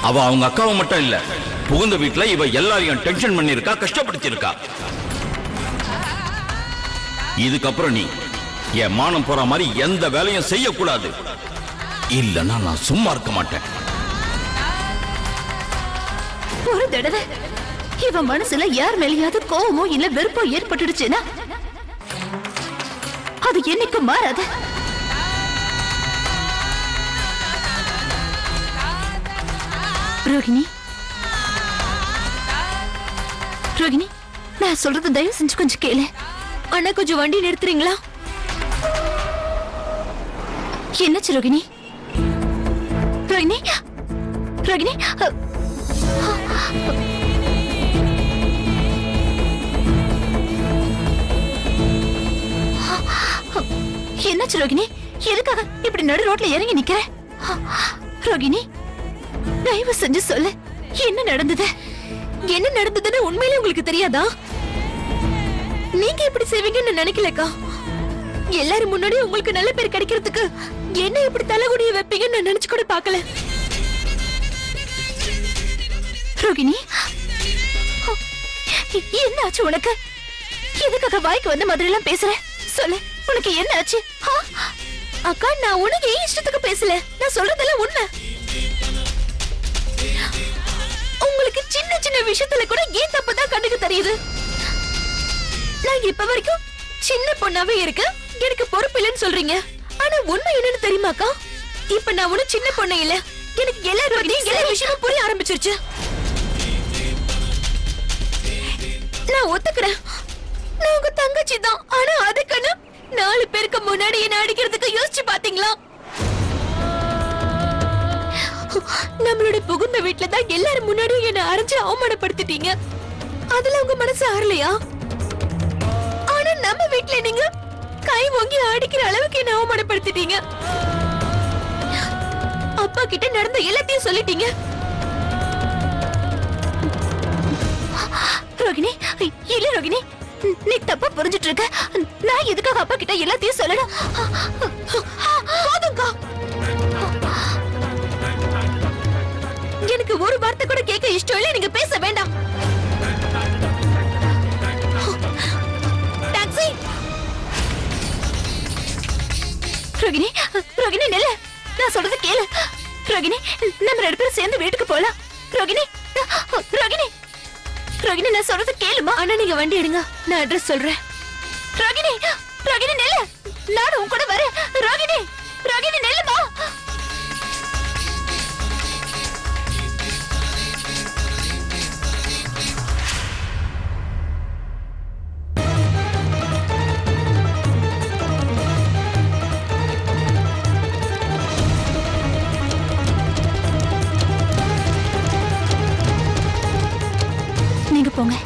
அவ அவங்க அக்காவை மட்டும் இல்ல, புகுந்த வீட்டுல இவ எல்லாரையும் டென்ஷன் பண்ணிருக்கா, கஷ்டப்படுத்திருக்கா. இதுக்கப்புறம் நீ என் மானம் போற மாதிரி எந்த வேலையும் செய்யக்கூடாது. இல்லன்னா நான் சும்மா இருக்க மாட்டேன். ஒரு தடவை இவன் மனசுல யார் மேலேயாவது கோவமோ இல்ல வெறுப்போ ஏற்பட்டுடுச்சுன்னா அது என்னைக்கும் மாறாது. ரோகிணி, ரோகிணி, நான் சொல்றது தயவு செஞ்சு கொஞ்சம் கேளு. அண்ணா கொஞ்சம் வண்டி நிறுத்துறீங்களா? என்னாச்சு ரோகிணி? ரோகிணி, ரோகிணி, என்னாச்சு ரோகிணி? எதுக்காக இப்படி நடு ரோட்ல இறங்கி நிக்கிற? ரோகிணி, தயவு செஞ்சு சொல்லு, என்ன நடந்தது? என்ன நடந்ததுன்னு உண்மையிலே உங்களுக்கு தெரியாதா? நீங்க இப்படி செய்வீங்கன்னு நினைக்கலக்கா. எல்லாரும் முன்னாடி உங்களுக்கு நல்ல பேர் கிடைக்கிறதுக்கு என்ன இப்படி தலைகுடிய வைப்பீங்கன்னு நான் நினைச்சு கூட பார்க்கல. ரோகிணி, என்ன ஆச்சு உனக்கு? எதுக்காக வாய்க்கு வந்த மாதிரி எல்லாம் பேசுற? சொல்லு, உனக்கு என்ன ஆச்சு? அக்கா, நான் உனக்கு ஏன் இஷ்டத்துக்கு பேசல. நான் சொல்றதெல்லாம் உண்மை. உங்களுக்கு சின்ன சின்ன விஷயத்துல கூட ஏன் தப்புதான் கண்ணுக்கு தெரியுது. நான் இப்ப வரைக்கும் சின்ன பொண்ணாவே இருக்கு, எனக்கு பொறுப்பு இல்லைன்னு சொல்றீங்க. ஆனா உண்மை என்னன்னு தெரியுமாக்கா? இப்ப நான் ஒண்ணு சின்ன பொண்ணு இல்ல, எனக்கு எல்லா விஷயமும் புரிய ஆரம்பிச்சிருச்சு. நான் ஒத்துக்கிறேன், நான் உங்க தங்கச்சி தான். ஆனா அதுக்குன்னு 4 பேருக்கு முன்னாடி என்ன அடிக்கிறதுக்கு யோசிச்சு பாத்தீங்களா? நம்மளோட புகுந்த வீட்டுல தான் எல்லாரும் முன்னாடியும் என்ன அரைஞ்சு அவமானப்படுத்திட்டீங்க. அதுல உங்க மனசு ஆறலையா? ஆனா நம்ம வீட்டுல நீங்க கை வாங்கி அடிக்கிற அளவுக்கு என்ன அவமானப்படுத்திட்டீங்க. அப்பா கிட்ட நடந்த எல்லாத்தையும் சொல்லிட்டீங்க. ரோகிணி, இல்ல ரோகிணி, நீ தப்பா புரிஞ்சிட்டு இருக்க. நான் எதுக்காக அப்பா கிட்ட எல்லாத்தையும் சொல்லணும்? போதும்க்கா, எனக்கு ஒரு வார்த்தை கூட கேட்க இஷ்டம் இல்ல. நீங்க பேச வேண்டாம். டாக்ஸி! ரோகிணி, ரோகிணி நில்லு, நான் சொல்றது கேளு. ரோகிணி, நம்ம 2 பேரும் சேர்ந்து வீட்டுக்கு போலாம். ரோகிணி, ரோகிணி, ரோகிணி, நான் சொல்றது கேளுமா? அண்ணா, நீங்க வண்டி எடுங்க, நான் அட்ரஸ் சொல்றேன். ரோகிணி, ரோகிணி நில்லு, நானும் உன் கூட வரேன். ரோகிணி, ரோகிணி நில்லுமா. நீங்க போங்க.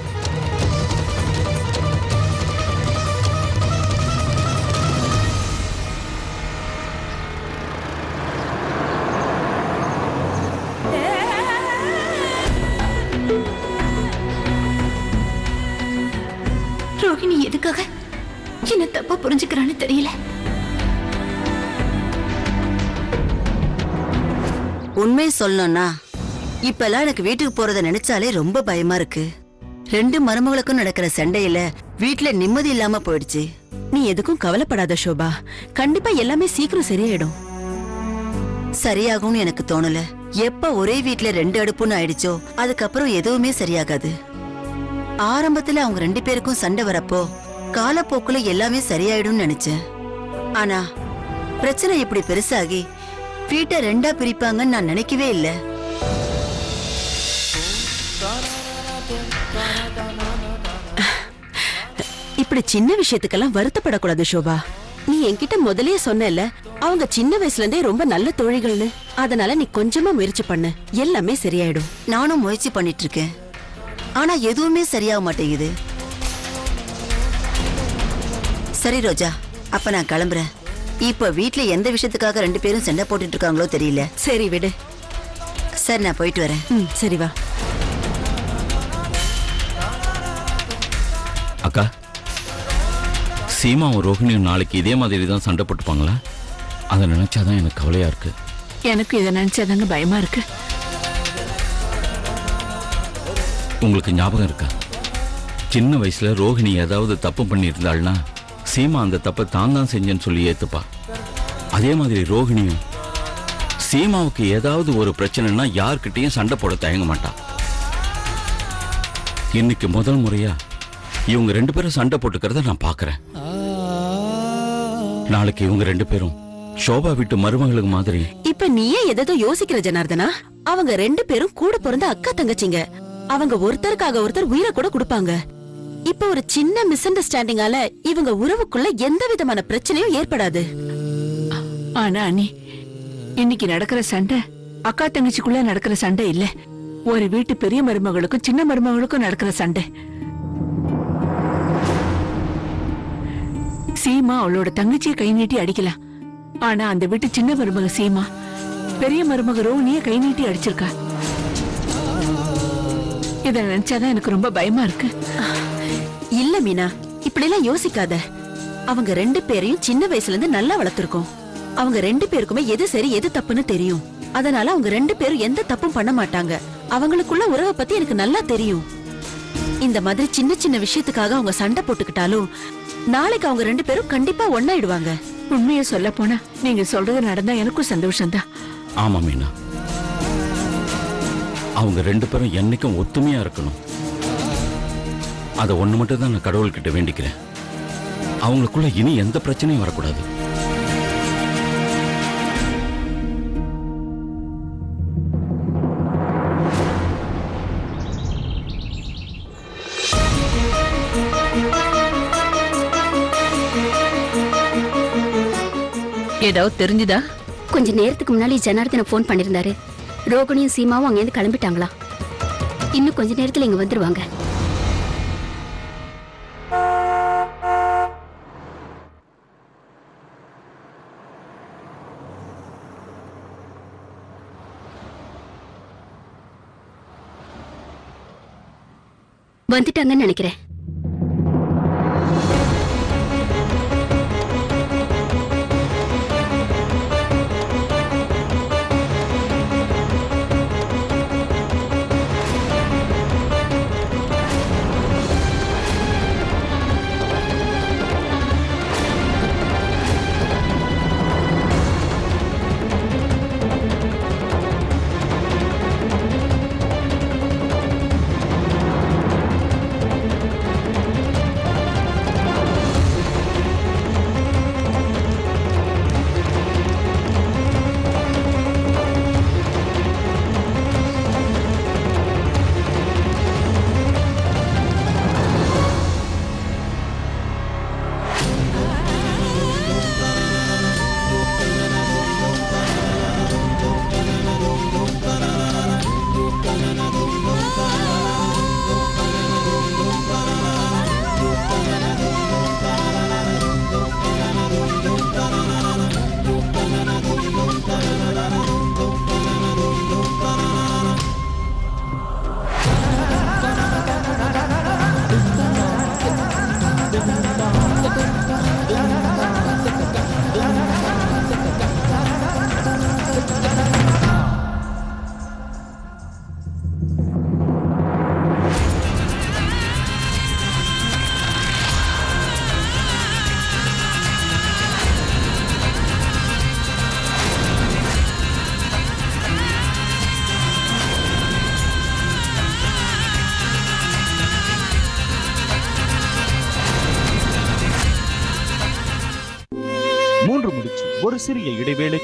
ரோகிணி எதுக்காக என்ன தப்பா புரிஞ்சுக்கிறான்னு தெரியல. உண்மை சொல்லணும்னா இப்பெல்லாம் எனக்கு வீட்டுக்கு போறத நினைச்சாலே ரொம்ப பயமா இருக்கு. 2 மருமகளுக்கும் நடக்கிற சண்டையில வீட்டுல நிம்மதி இல்லாம போயிடுச்சு. நீ எதுக்கும் கவலைப்படாத சோபா, கண்டிப்பா எல்லாமே சீக்கிரம் சரியாயிடும். சரியாகும்னு எனக்கு தோணல. எப்ப ஒரே வீட்டுல 2 அடுப்புன்னு ஆயிடுச்சோ அதுக்கப்புறம் எதுவுமே சரியாகாது. ஆரம்பத்துல அவங்க 2 பேருக்கும் சண்டை வரப்போ காலப்போக்குல எல்லாமே சரியாயிடும்னு நினைச்சேன். ஆனா பிரச்சனை இப்படி பெருசாகி வீட்டை 2ஆ பிரிப்பாங்கன்னு நான் நினைக்கவே இல்லை. இப்படி சின்ன விஷயத்துக்கெல்லாம் வருத்தப்படக்கூடாது சோபா. நீ என்கிட்ட முதலே சொன்னல, அவங்க சின்ன வயசுல இருந்தே ரொம்ப நல்ல தோழிகள்னு. அதனால நீ கொஞ்சமா முயற்சி பண்ணு, எல்லாமே சரியாயிடும். நானும் முயற்சி பண்ணிட்டு இருக்கேன், ஆனா எதுவுமே சரியாக மாட்டேங்குது. சரி ரோஜா, அப்ப நான் கிளம்புறேன். இப்ப வீட்டுல எந்த விஷயத்துக்காக 2 பேரும் சண்டை போட்டுட்டு இருக்காங்களோ தெரியல. சரி விடு. சரி, நான் போயிட்டு வரேன். சரி வா. அக்கா, சீமாவும் ரோஹிணியும் நாளைக்கு இதே மாதிரி தான் சண்டை போட்டுப்பாங்களா? அதை நினைச்சாதான் எனக்கு கவலையா இருக்கு. எனக்கு இதை நினைச்சாதாங்க பயமா இருக்கு. உங்களுக்கு ஞாபகம் இருக்கா? சின்ன வயசுல ரோஹிணி ஏதாவது தப்பு பண்ணியிருந்தாள்னா சீமா அந்த தப்பை தான் செஞ்சேன்னு சொல்லி ஏத்துப்பா. அதே மாதிரி ரோஹிணியும் சீமாவுக்கு ஏதாவது ஒரு பிரச்சனைனா யார்கிட்டயும் சண்டை போட தயங்க மாட்டான். இன்னைக்கு முதல் முறையா இவங்க 2 பேரும் சண்டை போட்டுக்கிறத நான் பாக்குறேன். நாளைக்கு இவங்க 2 பேரும் சோபா வீட்டு மருமகளுக்கு மாதிரி. இப்ப நீயே எதோ யோசிக்கிற ஜனார்தனா. அவங்க 2 பேரும் கூட பிறந்த அக்கா தங்கச்சிங்க. அவங்க ஒருத்தருக்காக ஒருத்தர் உயிரை கூட கொடுப்பாங்க. இப்ப ஒரு சின்ன மிஸ் அண்டர்ஸ்டாண்டிங்கால இவங்க உறவுக்குள்ள எந்த விதமான பிரச்சனையும் ஏற்படாது. ஆனா அண்ணி, இன்னைக்கு நடக்கிற சண்டை அக்கா தங்கச்சிக்குள்ள நடக்கிற சண்டை இல்ல, ஒரு வீட்டு பெரிய மருமகளுக்கும் சின்ன மருமகளுக்கும் நடக்கிற சண்டை. சீமா அவளோட தங்கச்சியை கை நீட்டி அடிக்கலாம். ஆனா அந்த வீட்டு சின்ன மருமக சீமா பெரிய மருமக ரோஹிணிய கை நீட்டி அடிச்சிருக்கா. இத நினைச்சாதான் எனக்கு ரொம்ப பயமா இருக்கு. இல்ல மீனா, இப்படி எல்லாம் யோசிக்காத. அவங்க 2 பேரையும் சின்ன வயசுல இருந்து நல்லா வளர்த்திருக்கோம். அவங்க 2 பேருக்குமே எது சரி எது தப்புன்னு தெரியும். அதனால அவங்க 2 பேரும் எந்த தப்பும் பண்ண மாட்டாங்க. அவங்களுக்குள்ள உறவை பத்தி எனக்கு நல்லா தெரியும். இந்த மாதிரி சின்ன சின்ன விஷயத்துக்காக அவங்க சண்டை போட்டுக்கிட்டாலும் நாளைக்கு அவங்க 2 பேரும் கண்டிப்பா ஒண்ணாயிடுவாங்க. உண்மையை சொல்ல போனா நீங்க சொல்றது நடந்தா எனக்கும் சந்தோஷம்தான். ஆமா மீனா, அவங்க 2 பேரும் என்னைக்கும் ஒத்துமையா இருக்கணும். அதை ஒண்ணு மட்டும் தான் நான் கடவுள்கிட்ட வேண்டிக்கிறேன். அவங்களுக்குள்ள இனி எந்த பிரச்சனையும் வரக்கூடாது. ஏதாவது தெரிஞ்சுதா? கொஞ்ச நேரத்துக்கு முன்னாடி ஜனார்தன போன் பண்ணிருந்தாரு. ரோகிணியும் சீமாவும் அங்கேருந்து கிளம்பிட்டாங்களா. இன்னும் கொஞ்ச நேரத்துல இங்க வந்துருவாங்க. வந்துட்டாங்கன்னு நினைக்கிறேன். ஒரு சிறிய இடைவேளை.